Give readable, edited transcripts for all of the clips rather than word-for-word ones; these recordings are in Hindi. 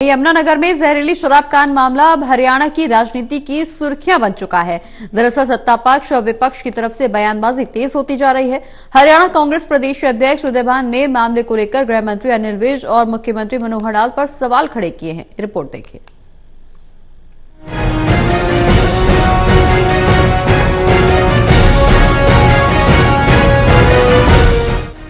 यमुनानगर में जहरीली शराब कांड मामला अब हरियाणा की राजनीति की सुर्खियां बन चुका है। दरअसल सत्ता पक्ष और विपक्ष की तरफ से बयानबाजी तेज होती जा रही है। हरियाणा कांग्रेस प्रदेश अध्यक्ष उदय भान ने मामले को लेकर गृह मंत्री अनिल विज और मुख्यमंत्री मनोहर लाल पर सवाल खड़े किए हैं। रिपोर्ट देखिए।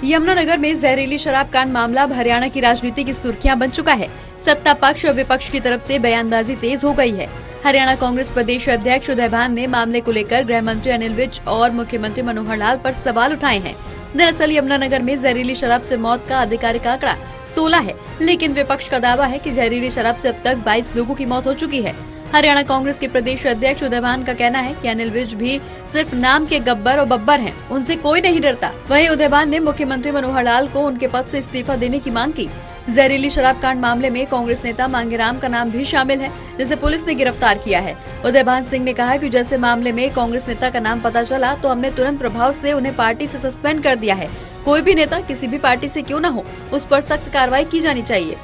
यमुनानगर में जहरीली शराब कांड मामला अब हरियाणा की राजनीति की सुर्खियां बन चुका है। सत्ता पक्ष और विपक्ष की तरफ से बयानबाजी तेज हो गई है। हरियाणा कांग्रेस प्रदेश अध्यक्ष उदय भान ने मामले को लेकर गृह मंत्री अनिल विज और मुख्यमंत्री मनोहर लाल पर सवाल उठाए हैं। दरअसल यमुनानगर में जहरीली शराब से मौत का आधिकारिक आंकड़ा 16 है, लेकिन विपक्ष का दावा है कि जहरीली शराब से अब तक 22 लोगों की मौत हो चुकी है। हरियाणा कांग्रेस के प्रदेश अध्यक्ष उदय भान का कहना है कि अनिल विज भी सिर्फ नाम के गब्बर और बब्बर हैं, उनसे कोई नहीं डरता। वहीं उदय भान ने मुख्यमंत्री मनोहर लाल को उनके पद से इस्तीफा देने की मांग की। जहरीली शराब कांड मामले में कांग्रेस नेता मांगेराम का नाम भी शामिल है, जिसे पुलिस ने गिरफ्तार किया है। उदय भान सिंह ने कहा कि जैसे मामले में कांग्रेस नेता का नाम पता चला तो हमने तुरंत प्रभाव से उन्हें पार्टी से सस्पेंड कर दिया है। कोई भी नेता किसी भी पार्टी से क्यों न हो, उस पर सख्त कार्रवाई की जानी चाहिए।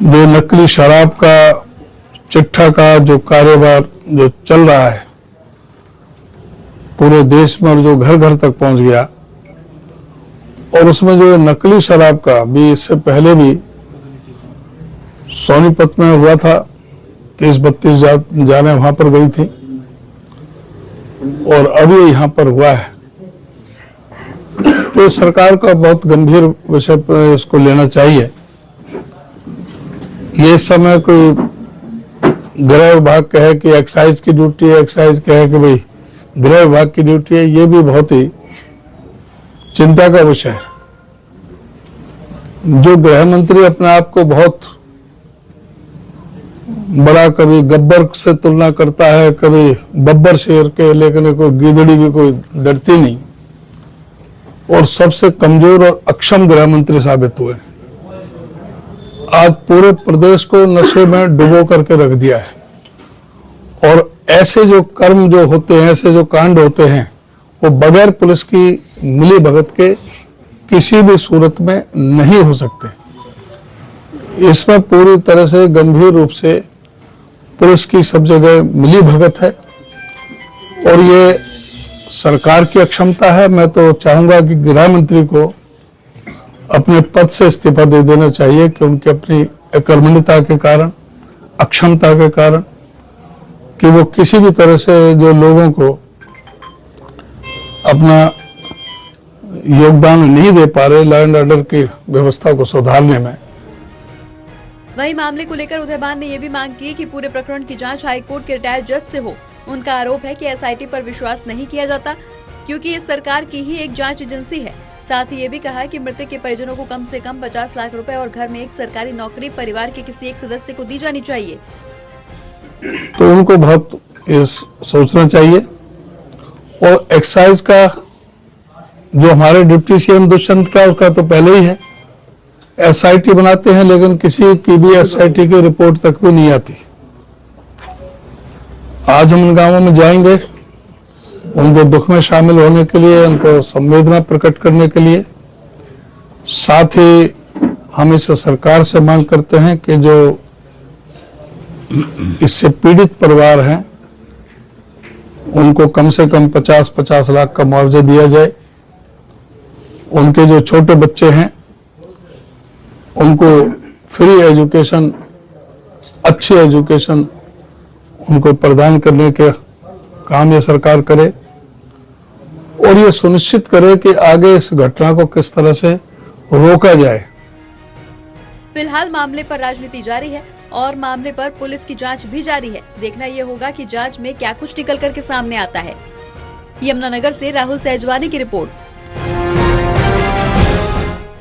जो नकली शराब का चिट्ठा का जो कारोबार जो चल रहा है पूरे देश में और जो घर घर तक पहुंच गया, और उसमें जो नकली शराब का भी इससे पहले भी सोनीपत में हुआ था, 30-32 जाने वहां पर गई थी और अभी यहाँ पर हुआ है। तो सरकार का बहुत गंभीर विषय पर इसको लेना चाहिए। ये समय कोई गृह विभाग कहे कि एक्साइज की ड्यूटी है, एक्साइज कहे कि भाई गृह विभाग की ड्यूटी है, ये भी बहुत ही चिंता का विषय है। जो गृह मंत्री अपने आप को बहुत बड़ा कभी गब्बर से तुलना करता है, कभी बब्बर शेर के, लेकिन कोई गिदड़ी भी कोई डरती नहीं, और सबसे कमजोर और अक्षम गृह मंत्री साबित हुए। आज पूरे प्रदेश को नशे में डुबो करके रख दिया है, और ऐसे जो कर्म जो होते हैं, ऐसे जो कांड होते हैं, वो बगैर पुलिस की मिली भगत के किसी भी सूरत में नहीं हो सकते। इसमें पूरी तरह से गंभीर रूप से पुलिस की सब जगह मिली भगत है, और ये सरकार की अक्षमता है। मैं तो चाहूंगा कि गृह मंत्री को अपने पद से इस्तीफा दे देना चाहिए कि उनकी अपनी अकर्मण्यता के कारण, अक्षमता के कारण, कि वो किसी भी तरह से जो लोगों को अपना योगदान नहीं दे पा रहे लॉ एंड ऑर्डर की व्यवस्था को सुधारने में। वहीं मामले को लेकर उदय भान ने यह भी मांग की कि पूरे प्रकरण की जांच हाईकोर्ट के रिटायर्ड जज से हो। उनका आरोप है कि एसआईटी पर विश्वास नहीं किया जाता, क्योंकि ये सरकार की ही एक जांच एजेंसी है। साथ ही ये भी कहा कि मृतक के परिजनों को कम से कम 50 लाख रुपए और घर में एक सरकारी नौकरी परिवार के किसी एक सदस्य को दी जानी चाहिए। तो उनको बहुत सोचना चाहिए। और एक्साइज का जो हमारे डिप्टी सीएम दुष्यंत का, उसका तो पहले ही है। एसआईटी बनाते हैं, लेकिन किसी की भी एसआईटी की रिपोर्ट तक भी नहीं आती। आज हम इन गांवों में जाएंगे उनको दुख में शामिल होने के लिए, उनको संवेदना प्रकट करने के लिए। साथ ही हम इस सरकार से मांग करते हैं कि जो इससे पीड़ित परिवार हैं, उनको कम से कम 50-50 लाख का मुआवजा दिया जाए। उनके जो छोटे बच्चे हैं उनको फ्री एजुकेशन, अच्छी एजुकेशन उनको प्रदान करने के काम ये सरकार करे, और ये सुनिश्चित करे कि आगे इस घटना को किस तरह से रोका जाए। फिलहाल मामले पर राजनीति जारी है और मामले पर पुलिस की जांच भी जारी है। देखना ये होगा कि जांच में क्या कुछ निकल कर के सामने आता है। यमुनानगर से राहुल सहजवानी की रिपोर्ट।